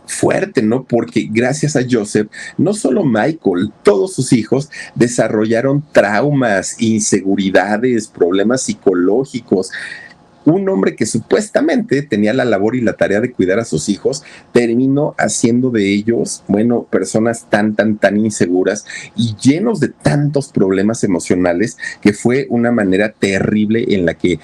fuerte, ¿no? Porque gracias a Joseph, no solo Michael, todos sus hijos desarrollaron traumas, inseguridades, problemas psicológicos. Un hombre que supuestamente tenía la labor y la tarea de cuidar a sus hijos, terminó haciendo de ellos, bueno, personas tan inseguras y llenos de tantos problemas emocionales que fue una manera terrible en la que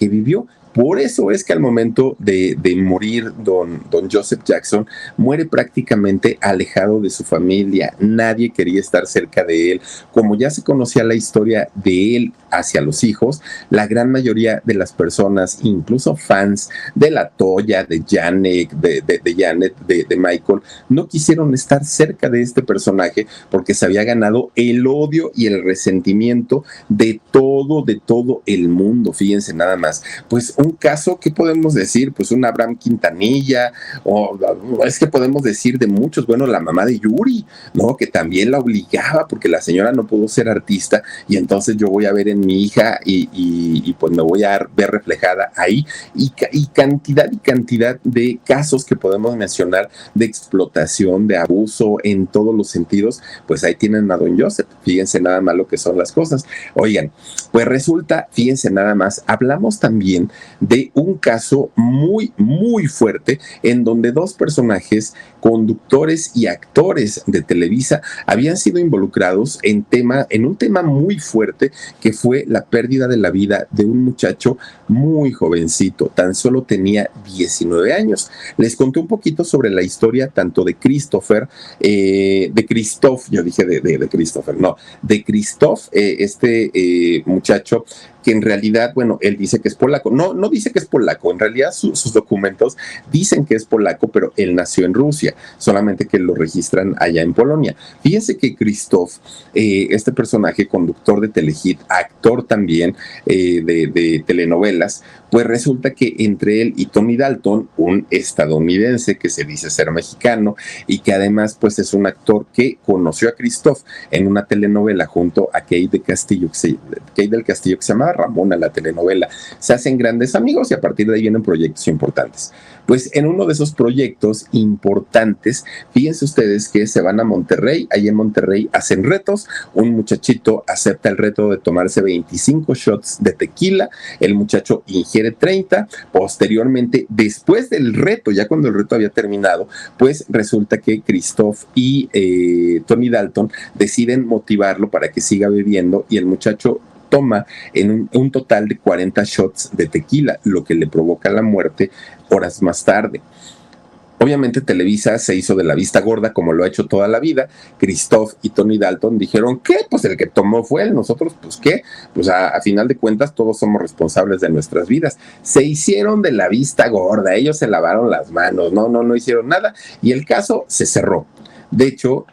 vivió. Por eso es que al momento de morir don Joseph Jackson, muere prácticamente alejado de su familia. Nadie quería estar cerca de él. Como ya se conocía la historia de él hacia los hijos, la gran mayoría de las personas, incluso fans de la Toya, de Janet, de Michael, no quisieron estar cerca de este personaje porque se había ganado el odio y el resentimiento de todo el mundo. Fíjense nada más. Pues un caso, ¿qué podemos decir? Pues un Abraham Quintanilla, o es que podemos decir de muchos, bueno, la mamá de Yuri, ¿no? Que también la obligaba porque la señora no pudo ser artista y entonces yo voy a ver en mi hija y pues me voy a ver reflejada ahí y cantidad de casos que podemos mencionar de explotación, de abuso en todos los sentidos. Pues ahí tienen a don Joseph. Fíjense nada más lo que son las cosas. Oigan, pues resulta, fíjense nada más, hablamos también de un caso muy fuerte en donde 2 personajes, conductores y actores de Televisa, habían sido involucrados en un tema muy fuerte que fue fue la pérdida de la vida de un muchacho muy jovencito, tan solo tenía 19 años. Les conté un poquito sobre la historia tanto de Christopher, de Christoph, yo dije de Christopher, no, de Christoph, muchacho que en realidad, bueno, él dice que es polaco. No dice que es polaco, en realidad sus documentos dicen que es polaco, pero él nació en Rusia, solamente que lo registran allá en Polonia. Fíjense que Christoph, este personaje, conductor de telehit, actor también de telenovelas, pues resulta que entre él y Tony Dalton, un estadounidense que se dice ser mexicano y que además pues es un actor que conoció a Christoph en una telenovela junto a Kate del Castillo, que se llamaba Ramona, la telenovela. Se hacen grandes amigos y a partir de ahí vienen proyectos importantes. Pues en uno de esos proyectos importantes, fíjense ustedes que se van a Monterrey, ahí en Monterrey hacen retos, un muchachito acepta el reto de tomarse 25 shots de tequila, el muchacho ingiere 30, posteriormente, después del reto, ya cuando el reto había terminado, pues resulta que Christoph y Tony Dalton deciden motivarlo para que siga bebiendo y el muchacho toma en un total de 40 shots de tequila, lo que le provoca la muerte horas más tarde. Obviamente Televisa se hizo de la vista gorda como lo ha hecho toda la vida. Christoph y Tony Dalton dijeron, ¿qué? Pues el que tomó fue él, nosotros, pues ¿qué? Pues a final de cuentas todos somos responsables de nuestras vidas. Se hicieron de la vista gorda, ellos se lavaron las manos, no hicieron nada y el caso se cerró. De hecho,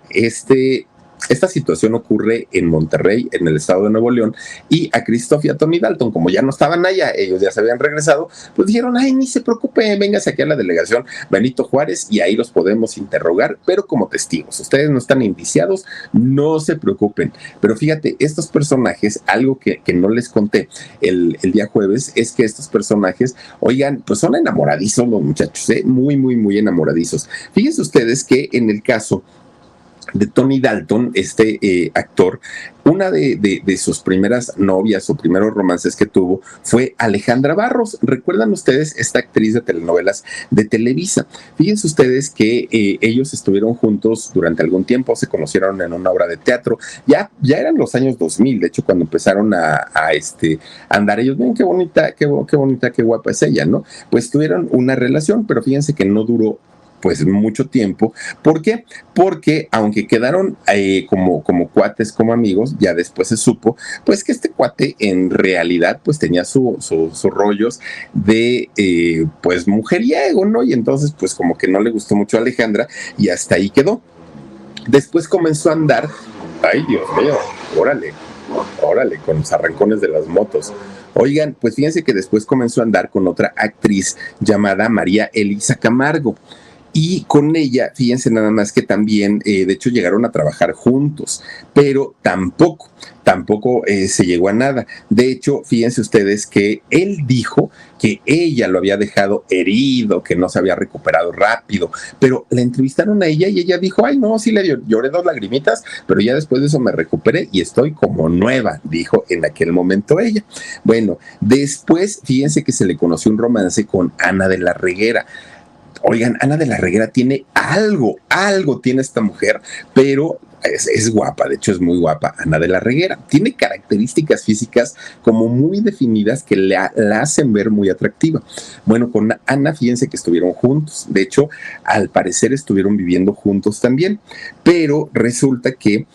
esta situación ocurre en Monterrey, en el estado de Nuevo León, y a Christoph y a Tony Dalton, como ya no estaban allá, ellos ya se habían regresado, pues dijeron, ay, ni se preocupe, véngase aquí a la delegación Benito Juárez y ahí los podemos interrogar, pero como testigos. Ustedes no están indiciados, no se preocupen. Pero fíjate, estos personajes, algo que no les conté el día jueves, es que estos personajes, oigan, pues son enamoradizos los muchachos, muy enamoradizos. Fíjense ustedes que en el caso de Tony Dalton, actor, una de sus primeras novias o primeros romances que tuvo fue Alejandra Barros. ¿Recuerdan ustedes esta actriz de telenovelas de Televisa? Fíjense ustedes que ellos estuvieron juntos durante algún tiempo, se conocieron en una obra de teatro, ya eran los años 2000, de hecho cuando empezaron a andar ellos, ven qué bonita, qué guapa es ella, ¿no? Pues tuvieron una relación, pero fíjense que no duró pues mucho tiempo. ¿Por qué? Porque aunque quedaron como cuates, como amigos, ya después se supo, pues que este cuate en realidad pues tenía sus rollos de pues mujeriego, ¿no? Y entonces pues como que no le gustó mucho a Alejandra y hasta ahí quedó. Después comenzó a andar, ay Dios mío, órale, con los arrancones de las motos. Oigan, pues fíjense que después comenzó a andar con otra actriz llamada María Elisa Camargo. Y con ella, fíjense nada más que también, de hecho llegaron a trabajar juntos, pero tampoco se llegó a nada. De hecho, fíjense ustedes que él dijo que ella lo había dejado herido, que no se había recuperado rápido, pero la entrevistaron a ella y ella dijo, ay no, sí lloré 2 lagrimitas, pero ya después de eso me recuperé y estoy como nueva, dijo en aquel momento ella. Bueno, después, fíjense que se le conoció un romance con Ana de la Reguera. Oigan, Ana de la Reguera tiene algo tiene esta mujer, pero es guapa, de hecho es muy guapa. Ana de la Reguera tiene características físicas como muy definidas que la hacen ver muy atractiva. Bueno, con Ana, fíjense que estuvieron juntos, de hecho, al parecer estuvieron viviendo juntos también, pero resulta que,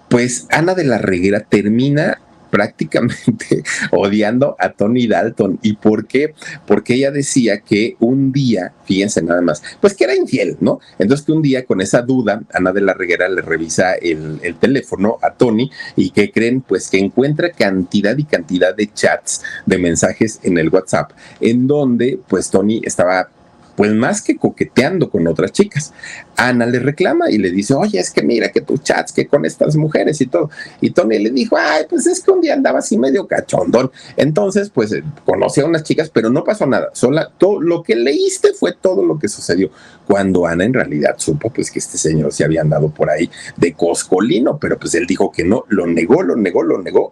pues, Ana de la Reguera termina prácticamente odiando a Tony Dalton. ¿Y por qué? Porque ella decía que un día, fíjense nada más, pues que era infiel, ¿no? Entonces que un día con esa duda, Ana de la Reguera le revisa el teléfono a Tony y ¿qué creen? Pues que encuentra cantidad de chats, de mensajes en el WhatsApp, en donde pues Tony estaba pues más que coqueteando con otras chicas. Ana le reclama y le dice, oye, es que mira que tus chats, que con estas mujeres y todo. Y Tony le dijo, ay, pues es que un día andaba así medio cachondón. Entonces, pues conocí a unas chicas, pero no pasó nada. Todo lo que leíste fue todo lo que sucedió. Cuando Ana en realidad supo, pues que este señor se había andado por ahí de coscolino, pero pues él dijo que no, lo negó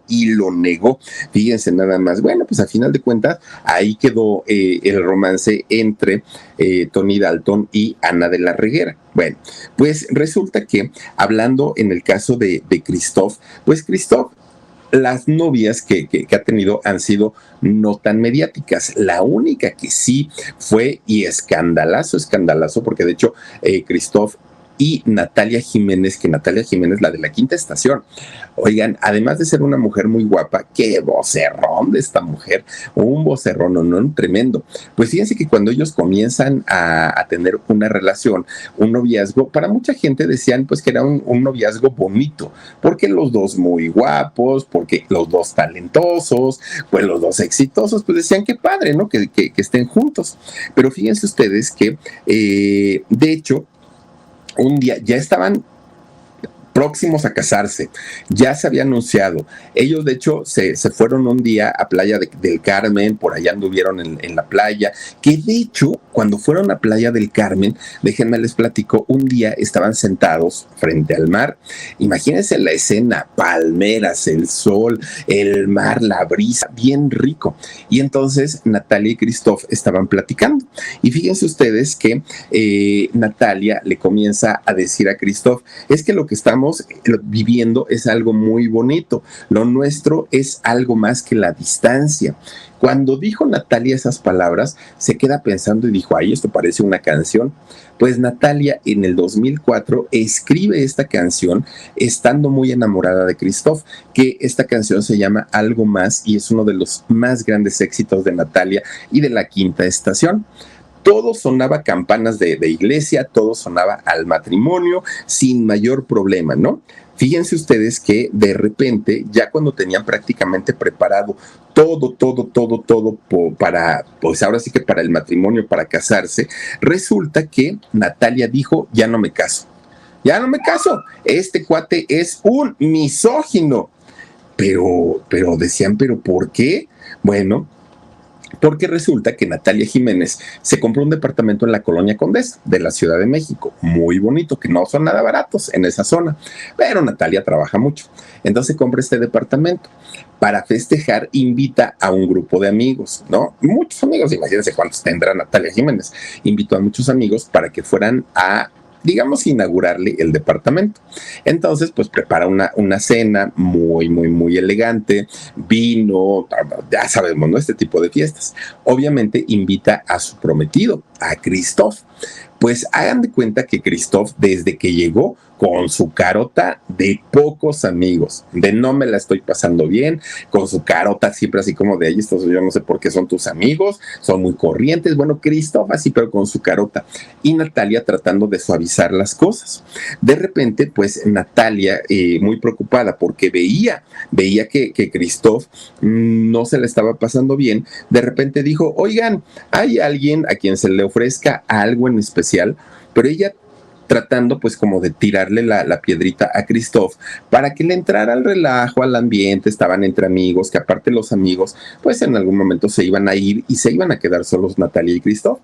y lo negó. Fíjense nada más. Bueno, pues a final de cuentas, ahí quedó el romance entre Tony Dalton y Ana de la Reguera. Bueno, pues resulta que hablando en el caso de Christoph, pues Christoph las novias que ha tenido han sido no tan mediáticas. La única que sí fue y escandalazo, porque de hecho Christoph y Natalia Jiménez, que Natalia Jiménez, la de la Quinta Estación. Oigan, además de ser una mujer muy guapa, qué vocerrón de esta mujer, un vocerrón, no, tremendo. Pues fíjense que cuando ellos comienzan a tener una relación, un noviazgo, para mucha gente decían pues que era un noviazgo bonito, porque los dos muy guapos, porque los dos talentosos, pues los dos exitosos, pues decían que padre, ¿no? Que estén juntos. Pero fíjense ustedes que, de hecho, un día ya estaban próximos a casarse, ya se había anunciado. Ellos, de hecho, se fueron un día a Playa del Carmen, por allá anduvieron en la playa, que de hecho, cuando fueron a Playa del Carmen, déjenme les platico, un día estaban sentados frente al mar. Imagínense la escena, palmeras, el sol, el mar, la brisa, bien rico. Y entonces Natalia y Christoph estaban platicando. Y fíjense ustedes que Natalia le comienza a decir a Christoph, es que lo que estamos viviendo es algo muy bonito. Lo nuestro es algo más que la distancia. Cuando dijo Natalia esas palabras, se queda pensando y dijo, ay, esto parece una canción. Pues Natalia en el 2004 escribe esta canción estando muy enamorada de Christoph, que esta canción se llama Algo Más y es uno de los más grandes éxitos de Natalia y de la Quinta Estación. Todo sonaba campanas de iglesia, todo sonaba al matrimonio sin mayor problema, ¿no? Fíjense ustedes que de repente, ya cuando tenían prácticamente preparado todo para, pues ahora sí que para el matrimonio, para casarse, resulta que Natalia dijo, ya no me caso, este cuate es un misógino. Pero decían, ¿pero por qué? Bueno, porque resulta que Natalia Jiménez se compró un departamento en la Colonia Condesa de la Ciudad de México, muy bonito, que no son nada baratos en esa zona, pero Natalia trabaja mucho. Entonces compra este departamento. Para festejar, invita a un grupo de amigos, ¿no? Muchos amigos, imagínense cuántos tendrá Natalia Jiménez. Invitó a muchos amigos para que fueran a, digamos, inaugurarle el departamento. Entonces, pues prepara una cena muy elegante, vino, ya sabemos, ¿no? Este tipo de fiestas. Obviamente invita a su prometido, a Christoph. Pues hagan de cuenta que Christoph, desde que llegó, con su carota de pocos amigos, de no me la estoy pasando bien, con su carota siempre así como de ahí, estos yo no sé por qué son tus amigos, son muy corrientes, bueno, Christoph así, pero con su carota, y Natalia tratando de suavizar las cosas. De repente, pues Natalia, muy preocupada porque veía que Christoph no se le estaba pasando bien, de repente dijo, oigan, ¿hay alguien a quien se le ofrezca algo en especial? Pero ella tratando pues como de tirarle la piedrita a Christoph para que le entrara al relajo, al ambiente, estaban entre amigos, que aparte los amigos pues en algún momento se iban a ir y se iban a quedar solos Natalia y Christoph.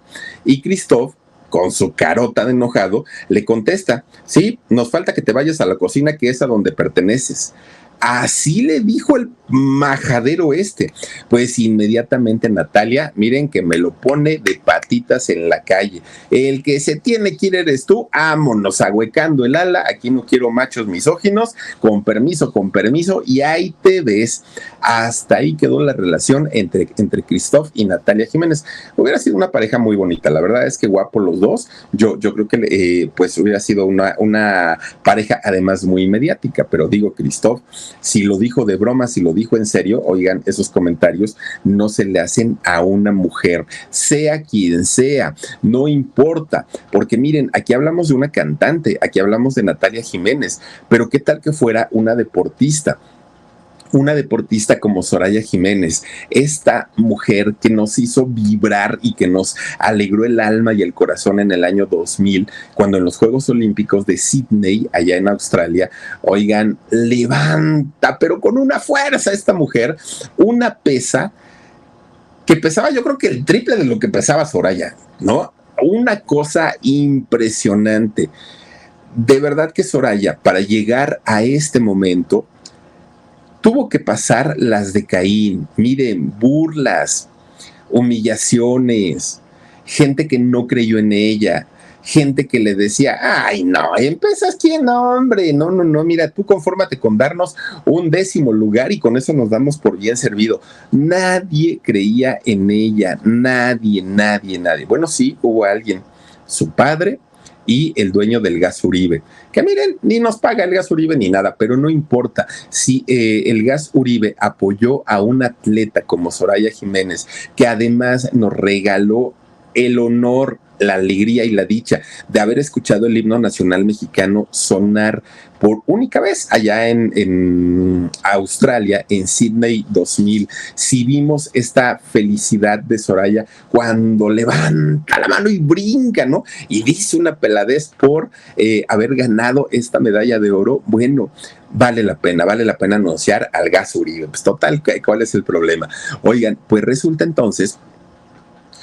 Y Christoph, con su carota de enojado, le contesta, sí, nos falta que te vayas a la cocina, que es a donde perteneces. Así le dijo el majadero este. Pues inmediatamente Natalia, miren que me lo pone de patitas en la calle. El que se tiene que ir eres tú, vámonos, ahuecando el ala, aquí no quiero machos misóginos, con permiso, y ahí te ves. Hasta ahí quedó la relación entre Christoph y Natalia Jiménez. Hubiera sido una pareja muy bonita, la verdad es que guapo los dos. Yo creo que pues hubiera sido una pareja además muy mediática, pero digo, Christoph, si lo dijo de broma, si lo dijo en serio, oigan, esos comentarios no se le hacen a una mujer, sea quien sea, no importa, porque miren, aquí hablamos de una cantante, aquí hablamos de Natalia Jiménez, pero qué tal que fuera una deportista como Soraya Jiménez, esta mujer que nos hizo vibrar y que nos alegró el alma y el corazón en el año 2000, cuando en los Juegos Olímpicos de Sydney, allá en Australia, oigan, levanta, pero con una fuerza esta mujer, una pesa que pesaba yo creo que el triple de lo que pesaba Soraya, ¿no? Una cosa impresionante. De verdad que Soraya, para llegar a este momento, tuvo que pasar las de Caín, miren, burlas, humillaciones, gente que no creyó en ella, gente que le decía, ay, no, empiezas quién, no, hombre, no, no, no, mira, tú confórmate con darnos un 10º lugar y con eso nos damos por bien servido. Nadie creía en ella, nadie, nadie, nadie. Bueno, sí, hubo alguien, su padre y el dueño del Gas Uribe, que miren, ni nos paga el Gas Uribe ni nada, pero no importa. Si el Gas Uribe apoyó a un atleta como Soraya Jiménez, que además nos regaló el honor, la alegría y la dicha de haber escuchado el himno nacional mexicano sonar por única vez allá en Australia, en Sydney 2000. Si vimos esta felicidad de Soraya cuando levanta la mano y brinca, ¿no? Y dice una peladez por haber ganado esta medalla de oro. Bueno, vale la pena anunciar al Gas Uribe. Pues total, ¿cuál es el problema? Oigan, pues resulta entonces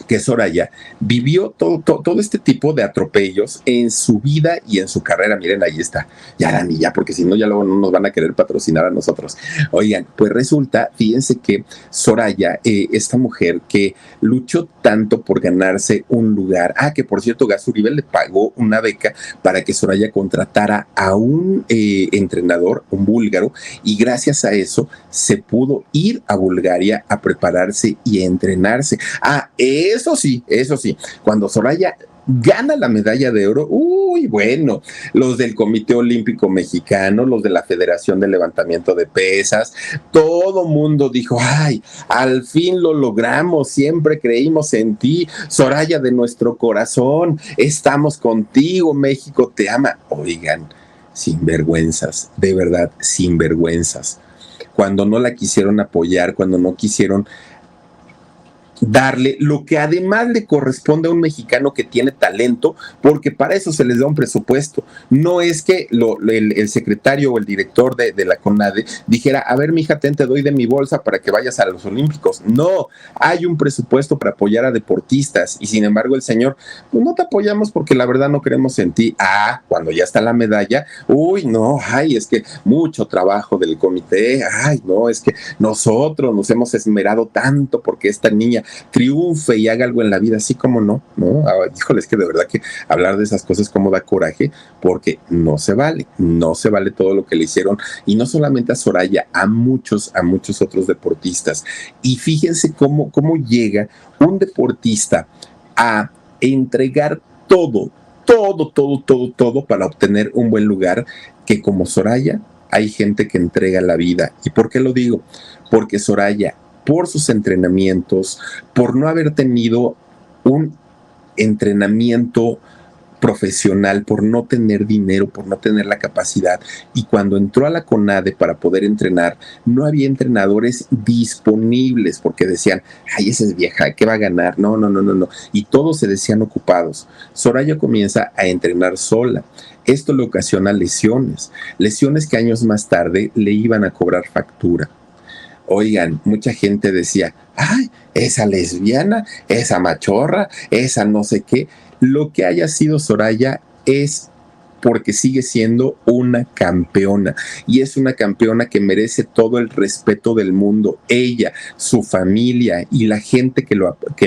que Soraya vivió todo este tipo de atropellos en su vida y en su carrera. Miren, ahí está. Ya, Dani, ya, porque si no, ya luego no nos van a querer patrocinar a nosotros. Oigan, pues resulta, fíjense que Soraya, esta mujer que luchó tanto por ganarse un lugar, que por cierto, Gas Uribe le pagó una beca para que Soraya contratara a un entrenador, un búlgaro, y gracias a eso se pudo ir a Bulgaria a prepararse y a entrenarse. Eso sí, cuando Soraya gana la medalla de oro, uy, bueno, los del Comité Olímpico Mexicano, los de la Federación de Levantamiento de Pesas, todo mundo dijo, ay, al fin lo logramos, siempre creímos en ti, Soraya de nuestro corazón, estamos contigo, México te ama. Oigan, sinvergüenzas, de verdad, sinvergüenzas. Cuando no la quisieron apoyar, cuando no quisieron darle lo que además le corresponde a un mexicano que tiene talento, porque para eso se les da un presupuesto. No es que el secretario o el director de la CONADE dijera, a ver, mija, te doy de mi bolsa para que vayas a los Olímpicos. No, hay un presupuesto para apoyar a deportistas y sin embargo el señor, pues no te apoyamos porque la verdad no creemos en ti. Cuando ya está la medalla, uy, no, ay, es que mucho trabajo del comité, ay, no, es que nosotros nos hemos esmerado tanto porque esta niña triunfe y haga algo en la vida, así como no, híjole, es que de verdad que hablar de esas cosas como da coraje, porque no se vale todo lo que le hicieron, y no solamente a Soraya, a muchos otros deportistas. Y fíjense cómo llega un deportista a entregar todo para obtener un buen lugar, que como Soraya hay gente que entrega la vida. ¿Y por qué lo digo? Porque Soraya, por sus entrenamientos, por no haber tenido un entrenamiento profesional, por no tener dinero, por no tener la capacidad, y cuando entró a la CONADE para poder entrenar, no había entrenadores disponibles, porque decían, ay, esa es vieja, ¿qué va a ganar? No, y todos se decían ocupados. Soraya comienza a entrenar sola. Esto le ocasiona lesiones que años más tarde le iban a cobrar factura. Oigan, mucha gente decía, ay, esa lesbiana, esa machorra, esa no sé qué. Lo que haya sido Soraya es porque sigue siendo una campeona, y es una campeona que merece todo el respeto del mundo. Ella, su familia y la gente que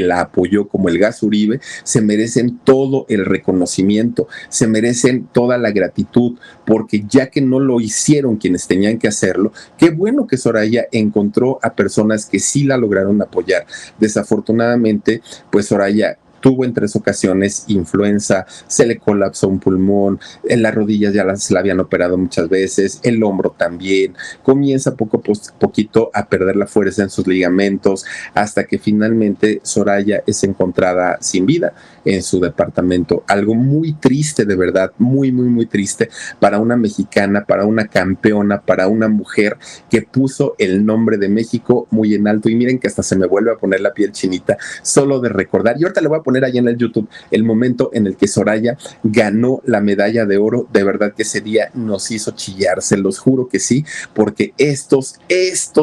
la apoyó, como el Gas Uribe, se merecen todo el reconocimiento, se merecen toda la gratitud, porque ya que no lo hicieron quienes tenían que hacerlo, qué bueno que Soraya encontró a personas que sí la lograron apoyar. Desafortunadamente, pues Soraya tuvo en 3 ocasiones influenza, se le colapsó un pulmón, en las rodillas ya se la habían operado muchas veces, el hombro también, comienza poquito a perder la fuerza en sus ligamentos, hasta que finalmente Soraya es encontrada sin vida en su departamento. Algo muy triste, de verdad, muy triste para una mexicana, para una campeona, para una mujer que puso el nombre de México muy en alto. Y miren que hasta se me vuelve a poner la piel chinita solo de recordar. Y ahorita le voy a poner ahí en el YouTube el momento en el que Soraya ganó la medalla de oro. De verdad que ese día nos hizo chillar, se los juro que sí, porque estos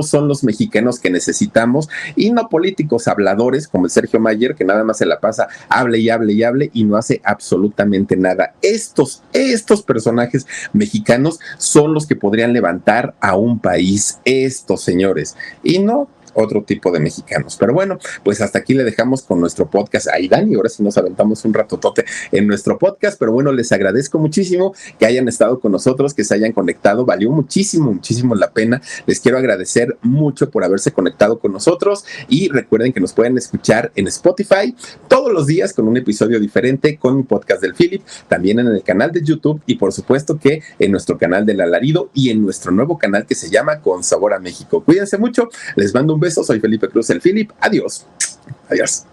son los mexicanos que necesitamos, y no políticos habladores como el Sergio Mayer, que nada más se la pasa hable y no hace absolutamente nada. Estos personajes mexicanos son los que podrían levantar a un país, estos señores. Y no, otro tipo de mexicanos. Pero bueno, pues hasta aquí le dejamos con nuestro podcast. Ahí, Dani, ahora sí nos aventamos un ratotote en nuestro podcast, pero bueno, les agradezco muchísimo que hayan estado con nosotros, que se hayan conectado. Valió muchísimo, muchísimo la pena. Les quiero agradecer mucho por haberse conectado con nosotros y recuerden que nos pueden escuchar en Spotify todos los días con un episodio diferente con mi podcast del Philip, también en el canal de YouTube y por supuesto que en nuestro canal del Alarido y en nuestro nuevo canal que se llama Con Sabor a México. Cuídense mucho, les mando un beso, soy Felipe Cruz, el Philip, adiós. Adiós.